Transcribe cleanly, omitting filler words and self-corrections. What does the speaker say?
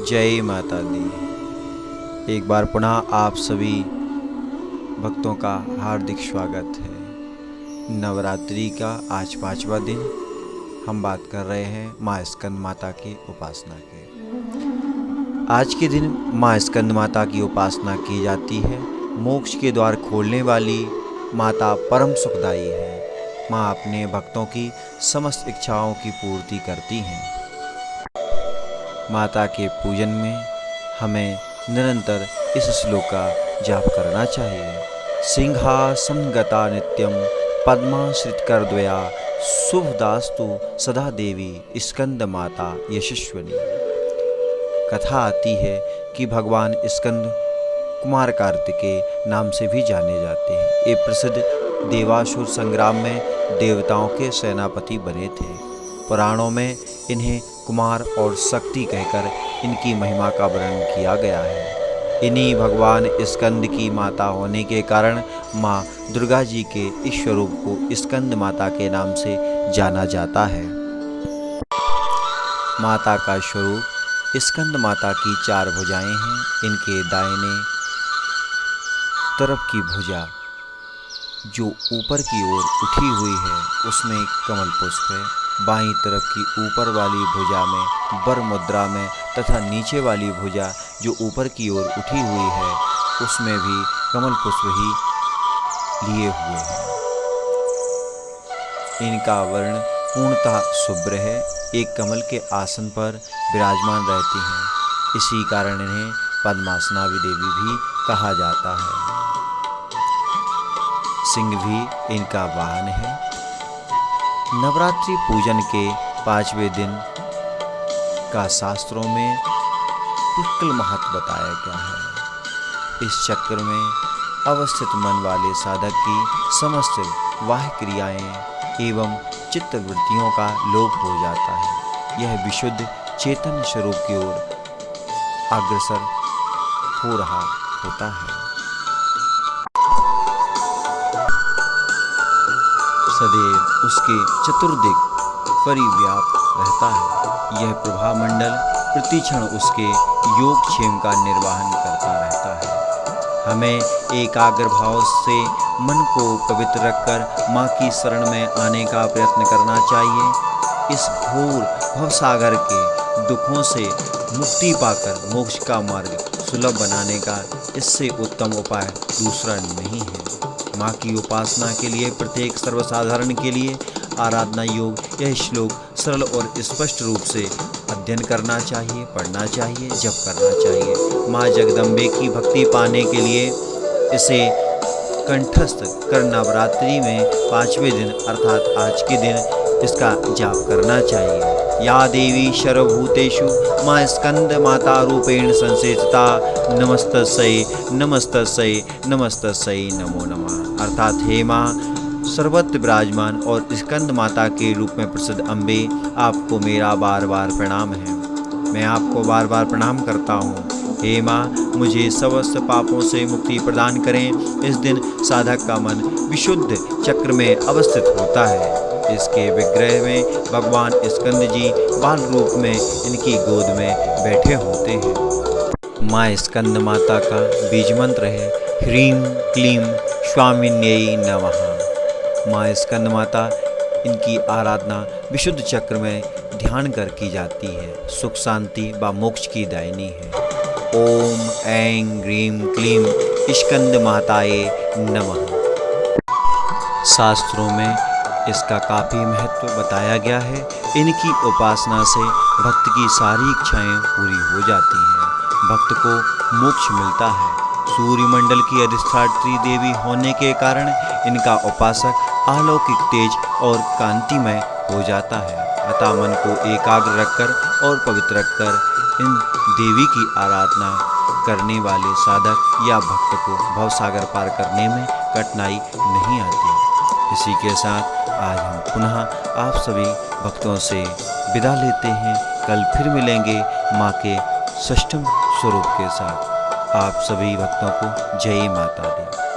जय माता दी। एक बार पुनः आप सभी भक्तों का हार्दिक स्वागत है। नवरात्रि का आज 5वां दिन हम बात कर रहे हैं माँ स्कंद माता की उपासना के। आज के दिन माँ स्कंद माता की उपासना की जाती है। मोक्ष के द्वार खोलने वाली माता परम सुखदायी है। माँ अपने भक्तों की समस्त इच्छाओं की पूर्ति करती हैं। माता के पूजन में हमें निरंतर इस श्लोक का जाप करना चाहिए। सिंहासन गता नित्यम पद्माश्रितकरद्वया शुभदास्तु सदा देवी स्कंद माता यशस्विनी। कथा आती है कि भगवान स्कंद कुमार कार्तिकेय नाम से भी जाने जाते हैं। ये प्रसिद्ध देवासुर संग्राम में देवताओं के सेनापति बने थे। पुराणों में इन्हें कुमार और शक्ति कहकर इनकी महिमा का वर्णन किया गया है। इन्हीं भगवान स्कंद की माता होने के कारण माँ दुर्गा जी के इस स्वरूप को स्कंद माता के नाम से जाना जाता है। माता का स्वरूप स्कंद माता की 4 भुजाएं हैं। इनके दाहिने तरफ की भुजा जो ऊपर की ओर उठी हुई है उसमें कमल पुष्प है। बाईं तरफ की ऊपर वाली भुजा में वर मुद्रा में तथा नीचे वाली भुजा जो ऊपर की ओर उठी हुई है उसमें भी कमल पुष्प ही लिए हुए हैं। इनका वर्ण पूर्णतः शुभ्र है। एक कमल के आसन पर विराजमान रहती हैं। इसी कारण इन्हें पद्मासनावी देवी भी कहा जाता है। सिंह भी इनका वाहन है। नवरात्रि पूजन के 5वें दिन का शास्त्रों में पुष्कल महत्व बताया गया है। इस चक्र में अवस्थित मन वाले साधक की समस्त बाह्य क्रियाएं एवं चित्त वृत्तियों का लोप हो जाता है। यह विशुद्ध चेतन स्वरूप की ओर अग्रसर हो रहा होता है। सदैव उसके चतुर्दिक परिव्याप्त रहता है। यह प्रभामंडल प्रतिक्षण उसके योगक्षेम का निर्वहन करता रहता है। हमें एकाग्र भाव से मन को पवित्र रखकर माँ की शरण में आने का प्रयत्न करना चाहिए। इस घोर भवसागर के दुखों से मुक्ति पाकर मोक्ष का मार्ग सुलभ बनाने का इससे उत्तम उपाय दूसरा नहीं है। माँ की उपासना के लिए प्रत्येक सर्वसाधारण के लिए आराधना योग यह श्लोक सरल और स्पष्ट रूप से अध्ययन करना चाहिए, पढ़ना चाहिए, जप करना चाहिए। माँ जगदम्बे की भक्ति पाने के लिए इसे कंठस्थ कर नवरात्रि में 5वें दिन अर्थात आज के दिन इसका जाप करना चाहिए। या देवी सर्वभूतेषु माँ स्कंद माता रूपेण संसेविता नमस्तस्यै नमस्तस्यै नमस्तस्यै नमो नमः। अर्थात हे माँ सर्वत्र विराजमान और स्कंद माता के रूप में प्रसिद्ध अम्बे, आपको मेरा बार बार प्रणाम है। मैं आपको बार बार प्रणाम करता हूँ। हे माँ मुझे समस्त पापों से मुक्ति प्रदान करें। इस दिन साधक का मन विशुद्ध चक्र में अवस्थित होता है। इसके विग्रह में भगवान स्कंद जी बाल रूप में इनकी गोद में बैठे होते हैं। माँ स्कंद माता का बीज मंत्र है ह्रीं क्लीं स्वामिन्यै नमः। माँ स्कंद माता इनकी आराधना विशुद्ध चक्र में ध्यान कर की जाती है। सुख शांति व मोक्ष की दायिनी है। ओम ऐं ह्रीं क्लीं स्कंद माताये नमः। शास्त्रों में इसका काफ़ी महत्व बताया गया है। इनकी उपासना से भक्त की सारी इच्छाएं पूरी हो जाती हैं। भक्त को मोक्ष मिलता है। सूर्यमंडल की अधिष्ठात्री देवी होने के कारण इनका उपासक अलौकिक तेज और कांतिमय हो जाता है। अतः मन को एकाग्र रखकर और पवित्र रखकर इन देवी की आराधना करने वाले साधक या भक्त को भवसागर पार करने में कठिनाई नहीं आती। इसी के साथ आज हम पुनः आप सभी भक्तों से विदा लेते हैं। कल फिर मिलेंगे माँ के षष्ठम स्वरूप के साथ। आप सभी भक्तों को जय माता दी।